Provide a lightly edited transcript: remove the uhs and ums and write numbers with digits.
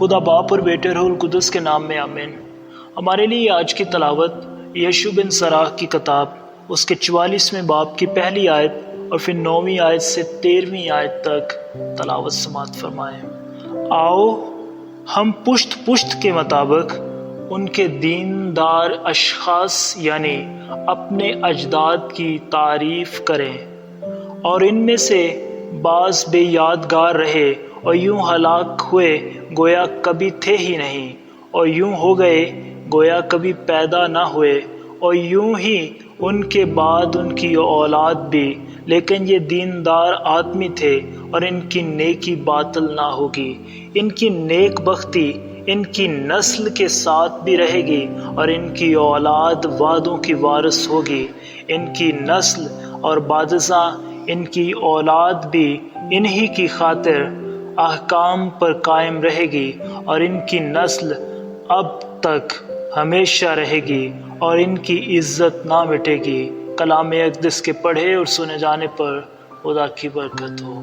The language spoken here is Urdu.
خدا باپ اور بیٹے روح القدس کے نام میں آمین۔ ہمارے لیے آج کی تلاوت یشوع بن سراح کی کتاب اس کے 44ویں باب کی پہلی آیت اور پھر 9ویں آیت سے 13ویں آیت تک تلاوت سماعت فرمائیں۔ آؤ ہم پشت پشت کے مطابق ان کے دیندار اشخاص یعنی اپنے اجداد کی تعریف کریں، اور ان میں سے بعض بے یادگار رہے اور یوں ہلاک ہوئے گویا کبھی تھے ہی نہیں، اور یوں ہو گئے گویا کبھی پیدا نہ ہوئے، اور یوں ہی ان کے بعد ان کی اولاد بھی، لیکن یہ دیندار آدمی تھے اور ان کی نیکی باطل نہ ہوگی۔ ان کی نیک بختی ان کی نسل کے ساتھ بھی رہے گی اور ان کی اولاد وعدوں کی وارث ہوگی۔ ان کی نسل اور بعد ازاں ان کی اولاد بھی انہی کی خاطر احکام پر قائم رہے گی، اور ان کی نسل اب تک ہمیشہ رہے گی اور ان کی عزت نہ مٹے گی۔ کلام اقدس کے پڑھے اور سنے جانے پر خدا کی برکت ہو۔